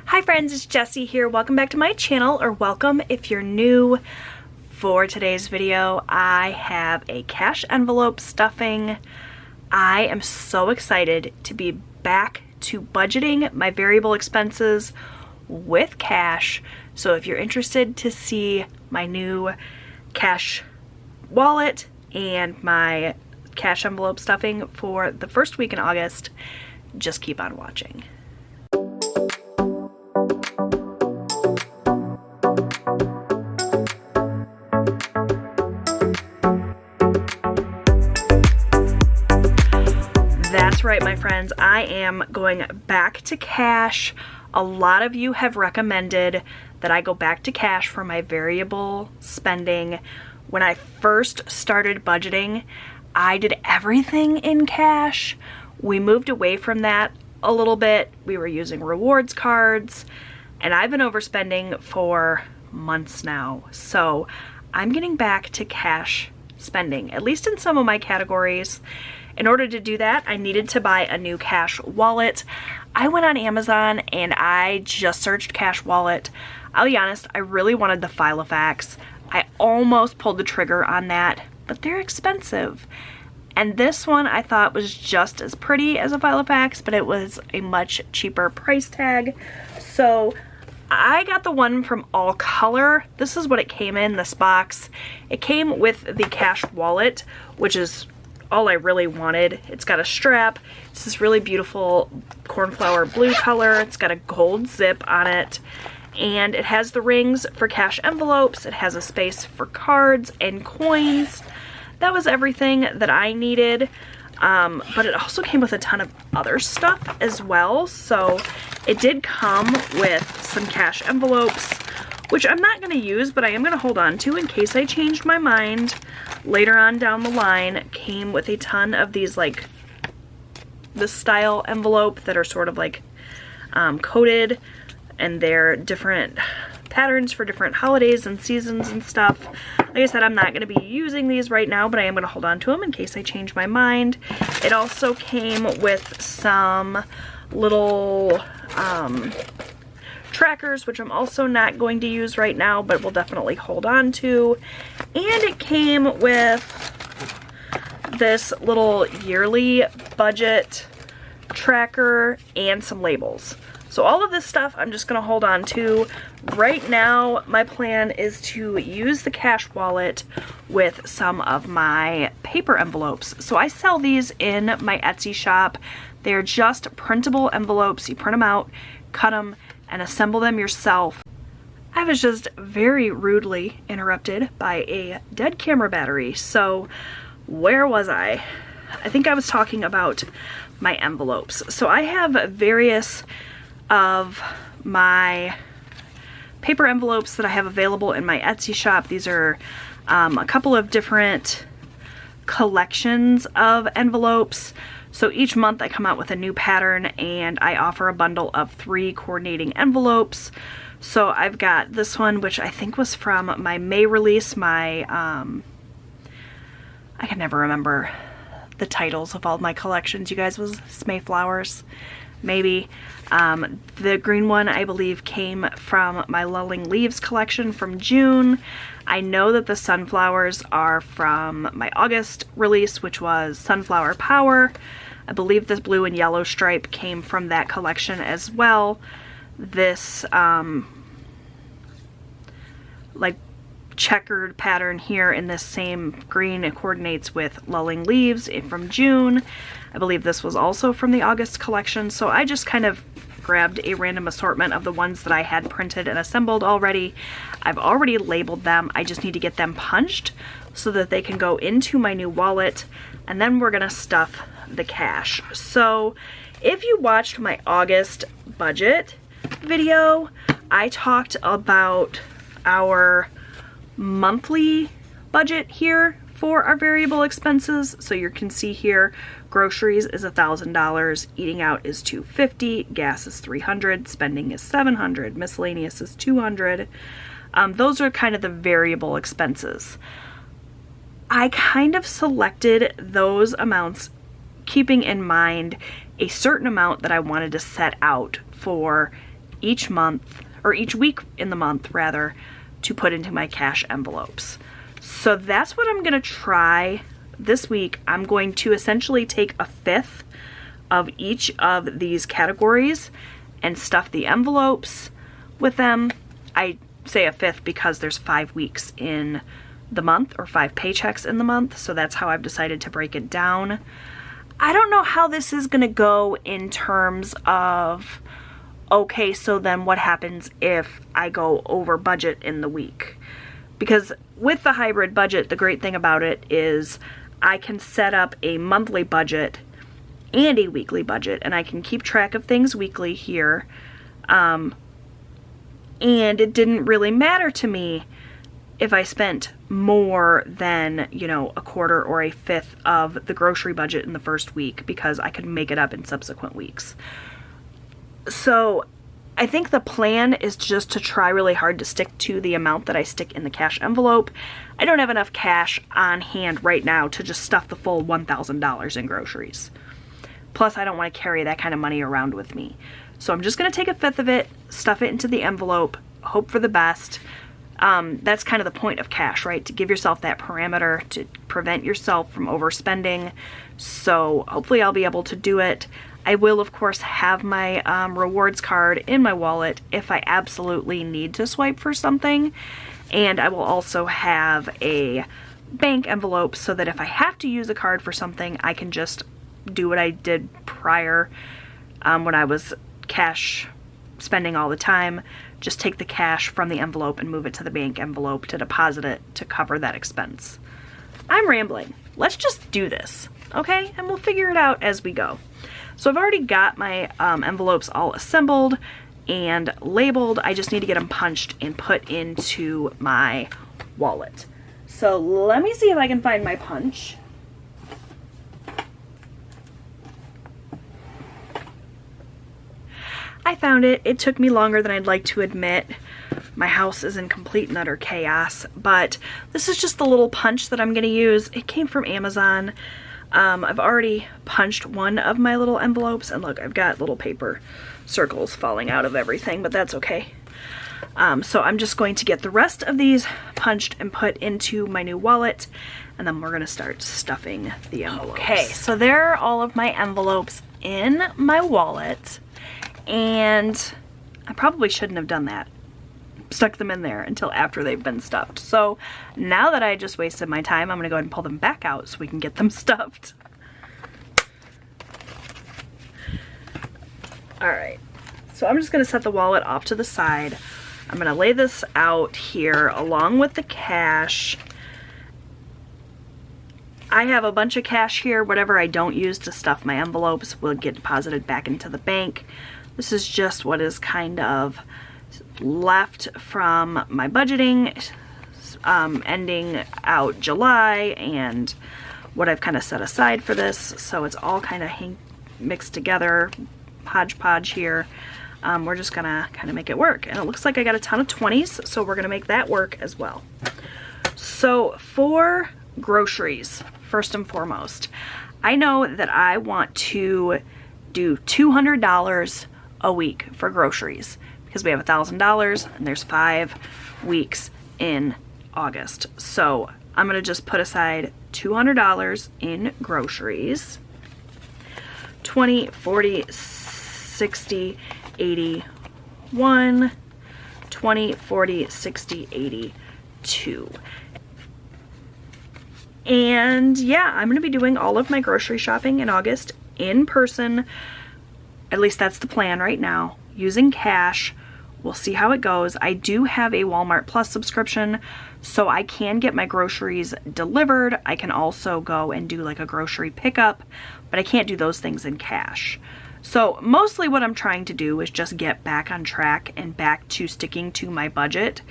Hi friends, it's Jessie here. Welcome back to my channel, or welcome if you're new. For today's video, I have a cash envelope stuffing. I am so excited to be back to budgeting my variable expenses with cash. So if you're interested to see my new cash wallet and my cash envelope stuffing for the first week in August, just keep on watching. That's right, my friends, I am going back to cash. A lot of you have recommended that I go back to cash for my variable spending. When I first started budgeting, I did everything in cash. We moved away from that a little bit. We were using rewards cards, and I've been overspending for months now. So I'm getting back to cash spending, at least in some of my categories. In order to do that, I needed to buy a new cash wallet. I went on Amazon and I just searched cash wallet. I'll be honest, I really wanted the Filofax. I almost pulled the trigger on that, but they're expensive. And this one I thought was just as pretty as a Filofax, but it was a much cheaper price tag. So I got the one from All Color. This is what it came in, this box. It came with the cash wallet, which is all I really wanted. It's got a strap. It's this really beautiful cornflower blue color. It's got a gold zip on it. And it has the rings for cash envelopes. It has a space for cards and coins. That was everything that I needed. But it also came with a ton of other stuff as well. So it did come with some cash envelopes, which I'm not going to use, but I am going to hold on to in case I changed my mind later on down the line. Came with a ton of these, like, this style envelope that are sort of like coated, and they're different patterns for different holidays and seasons and stuff. Like I said, I'm not going to be using these right now, but I am going to hold on to them in case I change my mind. It also came with some little trackers, which I'm also not going to use right now, but will definitely hold on to. And it came with this little yearly budget tracker and some labels. So all of this stuff I'm just going to hold on to. Right now, my plan is to use the cash wallet with some of my paper envelopes. So I sell these in my Etsy shop. They're just printable envelopes. You print them out, cut them, and assemble them yourself. I was just very rudely interrupted by a dead camera battery. So where was I? I think I was talking about my envelopes. So I have various of my paper envelopes that I have available in my Etsy shop. These are a couple of different collections of envelopes. So each month I come out with a new pattern, and I offer a bundle of 3 coordinating envelopes. So I've got this one, which I think was from my May release, my, I can never remember the titles of all my collections, you guys. Was Mayflowers? Maybe. The green one, I believe, came from my Lulling Leaves collection from June. I know that the sunflowers are from my August release, which was Sunflower Power. I believe this blue and yellow stripe came from that collection as well. This like checkered pattern here in this same green, it coordinates with Lulling Leaves from June. I believe this was also from the August collection. So I just kind of grabbed a random assortment of the ones that I had printed and assembled already. I've already labeled them. I just need to get them punched so that they can go into my new wallet, and then we're gonna stuff the cash. So if you watched my August budget video, I talked about our monthly budget here for our variable expenses. So you can see here, groceries is $1,000, eating out is $250, gas is $300, spending is $700, miscellaneous is $200. Those are kind of the variable expenses. I kind of selected those amounts keeping in mind a certain amount that I wanted to set out for each month, or each week in the month rather, to put into my cash envelopes. So that's what I'm gonna try this week. I'm going to essentially take a fifth of each of these categories and stuff the envelopes with them. I say a fifth because there's 5 weeks in the month, or 5 paychecks in the month, so that's how I've decided to break it down. I don't know how this is gonna go in terms of, okay, so then what happens if I go over budget in the week? Because with the hybrid budget, the great thing about it is I can set up a monthly budget and a weekly budget, and I can keep track of things weekly here. And it didn't really matter to me if I spent more than, you know, a quarter or a fifth of the grocery budget in the first week, because I could make it up in subsequent weeks. So I think the plan is just to try really hard to stick to the amount that I stick in the cash envelope. I don't have enough cash on hand right now to just stuff the full $1,000 in groceries. Plus, I don't want to carry that kind of money around with me. So I'm just going to take a fifth of it, stuff it into the envelope, hope for the best. That's kind of the point of cash, right? To give yourself that parameter to prevent yourself from overspending. So hopefully I'll be able to do it. I will, of course, have my rewards card in my wallet if I absolutely need to swipe for something. And I will also have a bank envelope so that if I have to use a card for something, I can just do what I did prior when I was cash spending all the time. Just take the cash from the envelope and move it to the bank envelope to deposit it to cover that expense. I'm rambling. Let's just do this, okay? And we'll figure it out as we go. So I've already got my envelopes all assembled and labeled. I just need to get them punched and put into my wallet. So let me see if I can find my punch. I found it. It took me longer than I'd like to admit. My house is in complete and utter chaos, but this is just the little punch that I'm going to use. It came from Amazon. I've already punched one of my little envelopes, and look, I've got little paper circles falling out of everything, but that's okay. So I'm just going to get the rest of these punched and put into my new wallet, and then we're going to start stuffing the envelopes. Okay, so there are all of my envelopes in my wallet. And I probably shouldn't have done that. Stuck them in there until after they've been stuffed. So now that I just wasted my time, I'm gonna go ahead and pull them back out so we can get them stuffed. All right, so I'm just gonna set the wallet off to the side. I'm gonna lay this out here along with the cash. I have a bunch of cash here. Whatever I don't use to stuff my envelopes will get deposited back into the bank. This is just what is kind of left from my budgeting, ending out July, and what I've kind of set aside for this. So it's all kind of mixed together, hodgepodge here. We're just gonna kind of make it work. And it looks like I got a ton of 20s, so we're gonna make that work as well. So for groceries, first and foremost, I know that I want to do $200 a week for groceries because we have $1,000 and there's 5 weeks in August. So I'm gonna just put aside $200 in groceries. 20, 40, 60, 80, 1, 20, 40, 60, 80, 2. And yeah, I'm gonna be doing all of my grocery shopping in August in person. At least that's the plan right now, using cash. We'll see how it goes. I do have a Walmart Plus subscription, so I can get my groceries delivered. I can also go and do like a grocery pickup, but I can't do those things in cash. So mostly what I'm trying to do is just get back on track and back to sticking to my budget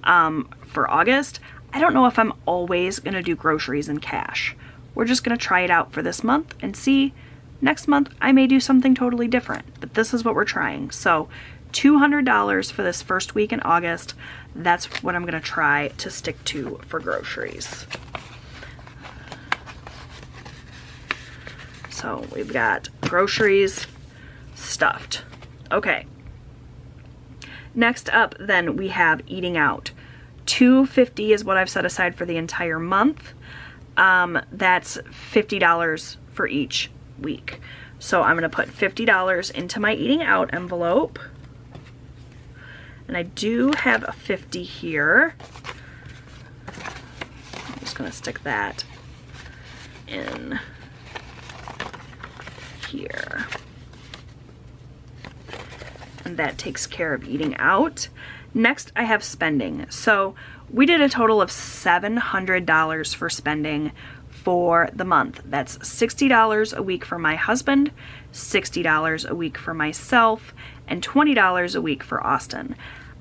for August. I don't know if I'm always gonna do groceries in cash. We're just gonna try it out for this month and see. Next month, I may do something totally different, but this is what we're trying. So $200 for this first week in August. That's what I'm gonna try to stick to for groceries. So we've got groceries stuffed. Okay. Next up then we have eating out. $2.50 is what I've set aside for the entire month. That's $50 for each week. So I'm gonna put $50 into my eating out envelope. And I do have a 50 here. I'm just gonna stick that in here. And that takes care of eating out. Next, I have spending. So we did a total of $700 for spending for the month. That's $60 a week for my husband, $60 a week for myself, and $20 a week for Austin.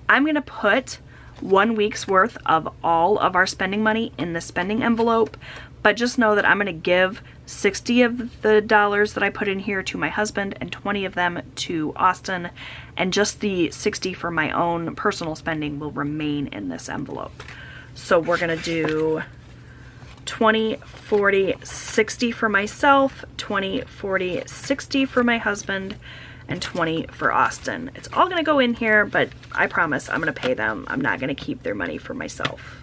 I'm gonna put 1 week's worth of all of our spending money in the spending envelope, but just know that I'm gonna give 60 of the dollars that I put in here to my husband and 20 of them to Austin, and just the 60 for my own personal spending will remain in this envelope. So we're gonna do 20, 40, 60 for myself, 20, 40, 60 for my husband, and 20 for Austin. It's all gonna go in here, but I promise I'm gonna pay them. I'm not gonna keep their money for myself.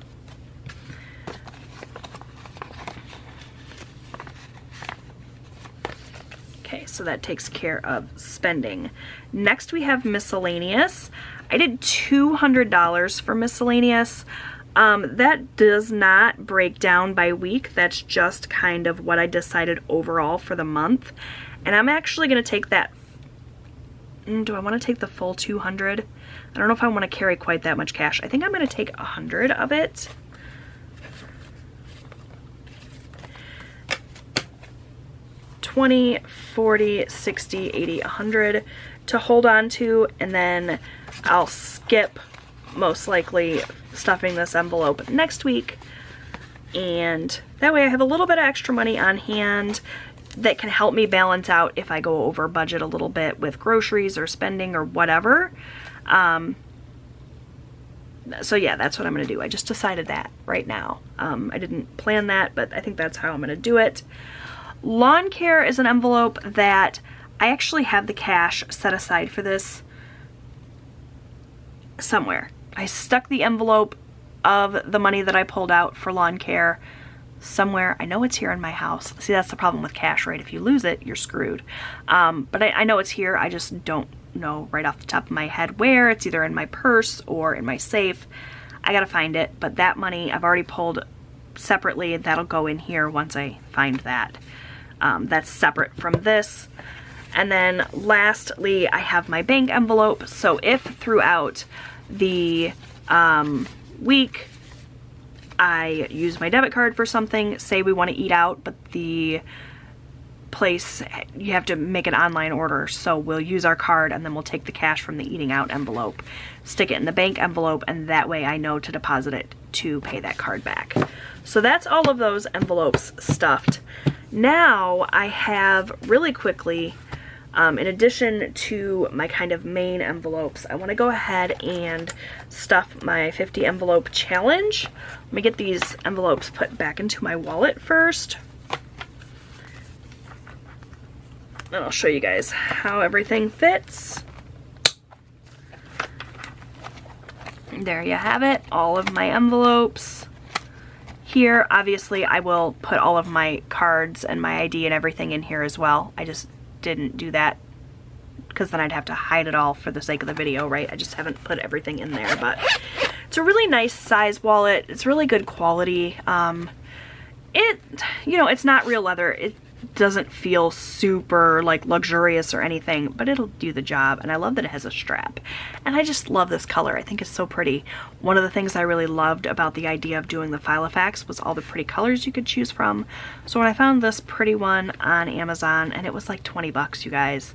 Okay, so that takes care of spending. Next we have miscellaneous. I did $200 for miscellaneous. That does not break down by week. That's just kind of what I decided overall for the month. And I'm actually gonna take that, do I wanna take the full 200? I don't know if I wanna carry quite that much cash. I think I'm gonna take 100 of it. $20, $40, $60, $80, $100 to hold on to, and then I'll skip most likely stuffing this envelope next week, and that way I have a little bit of extra money on hand that can help me balance out if I go over budget a little bit with groceries or spending or whatever. So yeah, that's what I'm gonna do. I just decided that right now. I didn't plan that, but I think that's how I'm gonna do it. Lawn care is an envelope that I actually have the cash set aside for this somewhere. I stuck the envelope of the money that I pulled out for lawn care somewhere. I know it's here in my house. See, that's the problem with cash, right? If you lose it, you're screwed. But I know it's here. I just don't know right off the top of my head where. It's either in my purse or in my safe. I gotta find it, but that money I've already pulled separately. That'll go in here once I find that. That's separate from this. And then lastly, I have my bank envelope. So if throughout the week I use my debit card for something, say we want to eat out, but the place, you have to make an online order, so we'll use our card and then we'll take the cash from the eating out envelope, stick it in the bank envelope, and that way I know to deposit it to pay that card back. So that's all of those envelopes stuffed. Now I have really quickly, in addition to my kind of main envelopes, I want to go ahead and stuff my 50 envelope challenge. Let me get these envelopes put back into my wallet first. And I'll show you guys how everything fits. There you have it, all of my envelopes. Here, obviously, I will put all of my cards and my ID and everything in here as well. I just didn't do that because then I'd have to hide it all for the sake of the video, right? I just haven't put everything in there, but it's a really nice size wallet. It's really good quality. It's not real leather. It doesn't feel super like luxurious or anything, but it'll do the job. And I love that it has a strap. And I just love this color. I think it's so pretty. One of the things I really loved about the idea of doing the Filofax was all the pretty colors you could choose from. So when I found this pretty one on Amazon, and it was like 20 bucks, you guys,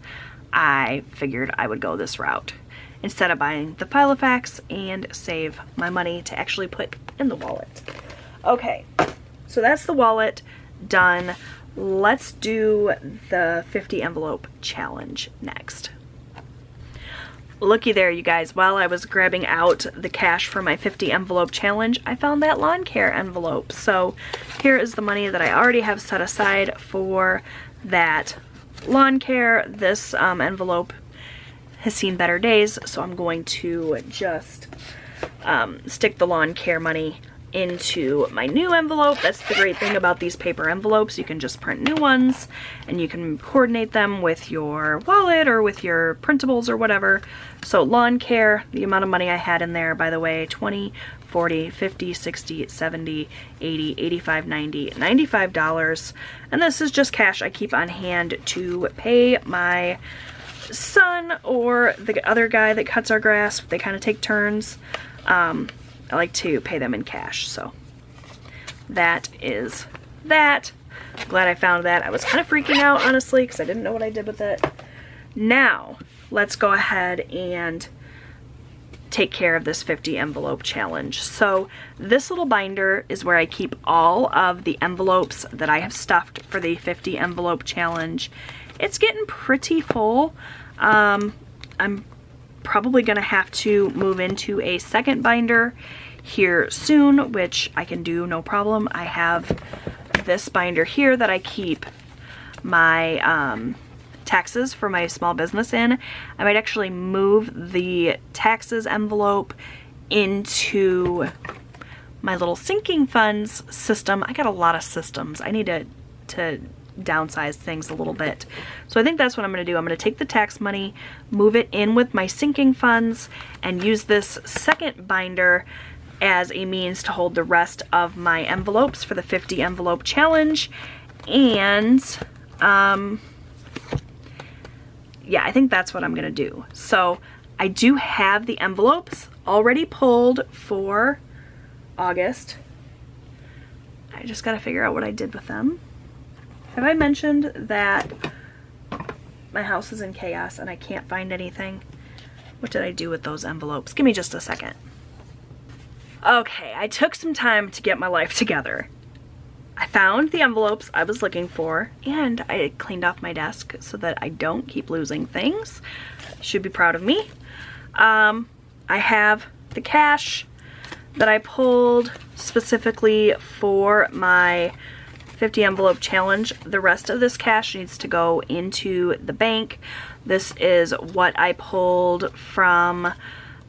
I figured I would go this route instead of buying the Filofax and save my money to actually put in the wallet. Okay, so that's the wallet done. Let's do the 50 envelope challenge next. Looky there, you guys. While I was grabbing out the cash for my 50 envelope challenge, I found that lawn care envelope. So here is the money that I already have set aside for that lawn care. This envelope has seen better days, so I'm going to just stick the lawn care money into my new envelope. That's the great thing about these paper envelopes. You can just print new ones and you can coordinate them with your wallet or with your printables or whatever. So lawn care, the amount of money I had in there, by the way, 20, 40, 50, 60, 70, 80, 85, 90, $95. And this is just cash I keep on hand to pay my son or the other guy that cuts our grass. They kind of take turns. I like to pay them in cash, so that is that. Glad I found that. I was kind of freaking out, honestly, because I didn't know what I did with it. Now, let's go ahead and take care of this 50 envelope challenge. So this little binder is where I keep all of the envelopes that I have stuffed for the 50 envelope challenge. It's getting pretty full. I'm probably gonna have to move into a second binder here soon, which I can do no problem. I have this binder here that I keep my taxes for my small business in. I might actually move the taxes envelope into my little sinking funds system. I got a lot of systems. I need to downsize things a little bit. So I think that's what I'm going to do. I'm going to take the tax money, move it in with my sinking funds, and use this second binder as a means to hold the rest of my envelopes for the 50 envelope challenge. And yeah, I think that's what I'm going to do. So I do have the envelopes already pulled for August. I just got to figure out what I did with them. Have I mentioned that my house is in chaos and I can't find anything? What did I do with those envelopes? Give me just a second. Okay, I took some time to get my life together. I found the envelopes I was looking for and I cleaned off my desk so that I don't keep losing things. You should be proud of me. I have the cash that I pulled specifically for my 50 envelope challenge. The rest of this cash needs to go into the bank. This is what I pulled from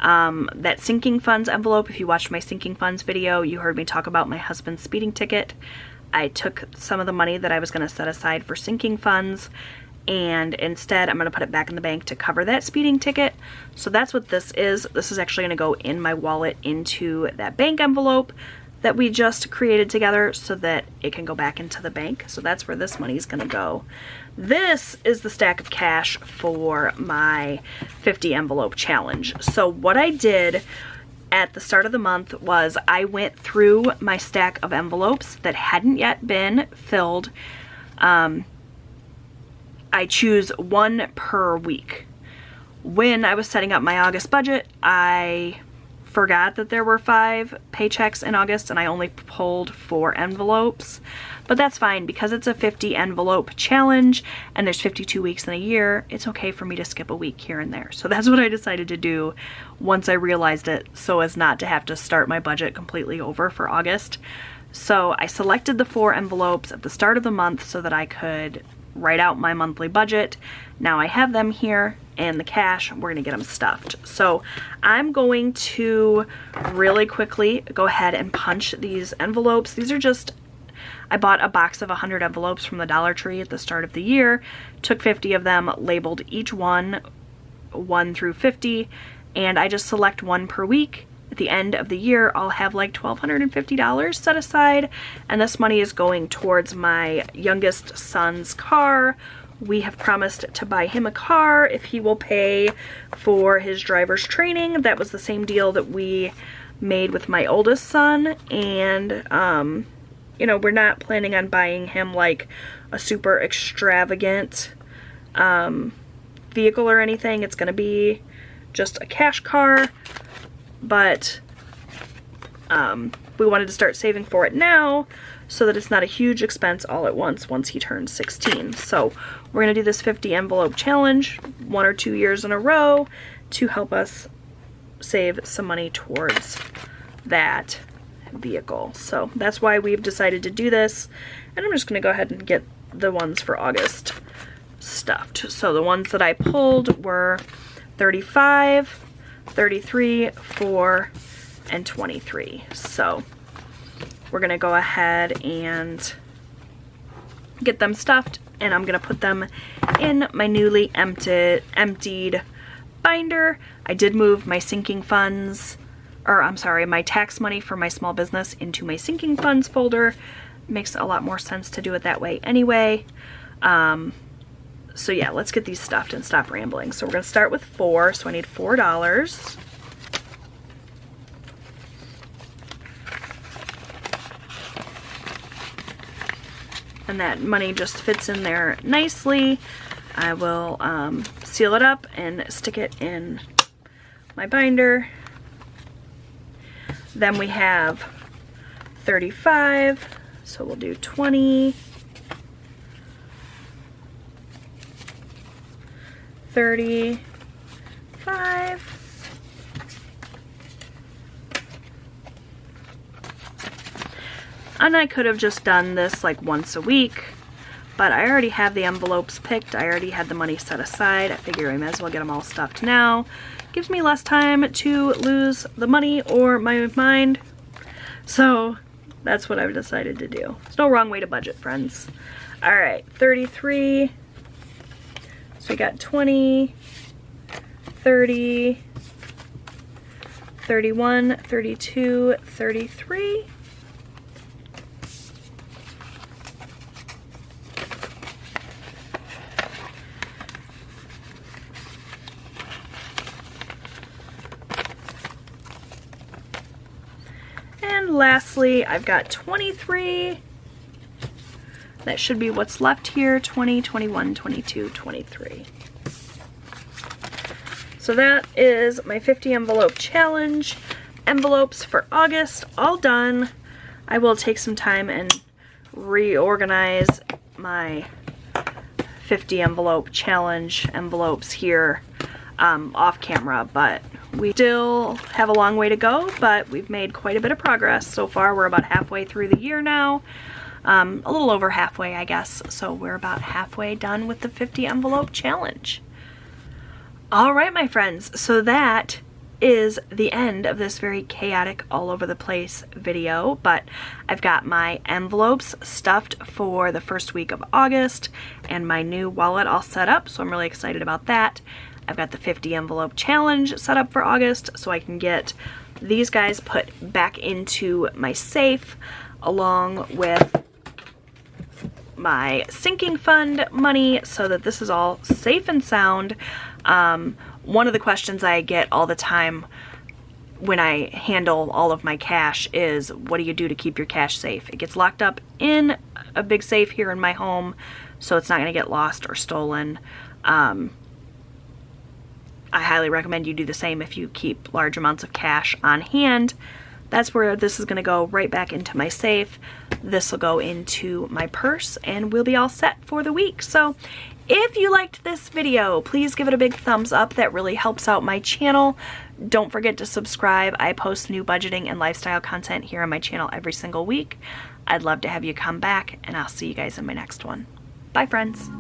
that sinking funds envelope. If you watched my sinking funds video, you heard me talk about my husband's speeding ticket. I took some of the money that I was going to set aside for sinking funds, and instead I'm going to put it back in the bank to cover that speeding ticket. So that's what this is. This is actually going to go in my wallet into that bank envelope that we just created together so that it can go back into the bank. So that's where this money is going to go. This is the stack of cash for my 50 envelope challenge. So what I did at the start of the month was I went through my stack of envelopes that hadn't yet been filled. I choose one per week. When I was setting up my August budget, I forgot that there were 5 paychecks in August and I only pulled 4 envelopes. But that's fine because it's a 50 envelope challenge and there's 52 weeks in a year. It's okay for me to skip a week here and there. So that's what I decided to do once I realized it, so as not to have to start my budget completely over for August. So I selected the 4 envelopes at the start of the month so that I could write out my monthly budget. Now I have them here and the cash, we're gonna get them stuffed. So I'm going to really quickly go ahead and punch these envelopes. These are just, I bought a box of 100 envelopes from the Dollar Tree at the start of the year, took 50 of them, labeled each one 1 through 50, and I just select one per week. At the end of the year, I'll have like $1,250 set aside, and this money is going towards my youngest son's car. We have promised to buy him a car if he will pay for his driver's training. That was the same deal that we made with my oldest son, and you know, we're not planning on buying him like a super extravagant vehicle or anything. It's gonna be just a cash car, but we wanted to start saving for it now so that it's not a huge expense all at once he turns 16. So we're gonna do this 50 envelope challenge 1 or 2 years in a row to help us save some money towards that vehicle. So that's why we've decided to do this, and I'm just gonna go ahead and get the ones for August stuffed. So the ones that I pulled were 35, 33, 4, and 23. So we're gonna go ahead and get them stuffed, and I'm gonna put them in my newly emptied binder. I did move my sinking funds, or I'm sorry, my tax money for my small business into my sinking funds folder. Makes a lot more sense to do it that way anyway. So yeah, let's get these stuffed and stop rambling. So we're gonna start with 4, so I need $4. And that money just fits in there nicely. I will seal it up and stick it in my binder. Then we have 35, so we'll do 20, 35, and I could have just done this like once a week, but I already have the envelopes picked. I already had the money set aside. I figure I might as well get them all stuffed now. Gives me less time to lose the money or my mind. So that's what I've decided to do. There's no wrong way to budget, friends. All right, 33. So we got 20, 30, 31, 32, 33. And lastly, I've got 23. That should be what's left here, 20, 21, 22, 23. So that is my 50 envelope challenge. Envelopes for August, all done. I will take some time and reorganize my 50 envelope challenge envelopes here off camera, but we still have a long way to go, but we've made quite a bit of progress so far. We're about halfway through the year now. A little over halfway, I guess. So we're about halfway done with the 50 envelope challenge. All right, my friends. So that is the end of this very chaotic, all over the place video, but I've got my envelopes stuffed for the first week of August and my new wallet all set up. So I'm really excited about that. I've got the 50 envelope challenge set up for August so I can get these guys put back into my safe along with my sinking fund money so that this is all safe and sound. One of the questions I get all the time when I handle all of my cash is, what do you do to keep your cash safe? It gets locked up in a big safe here in my home, so it's not going to get lost or stolen. I highly recommend you do the same if you keep large amounts of cash on hand. That's where this is going to go, right back into my safe. This will go into my purse and we'll be all set for the week. So if you liked this video, please give it a big thumbs up. That really helps out my channel. Don't forget to subscribe. I post new budgeting and lifestyle content here on my channel every single week. I'd love to have you come back, and I'll see you guys in my next one. Bye, friends.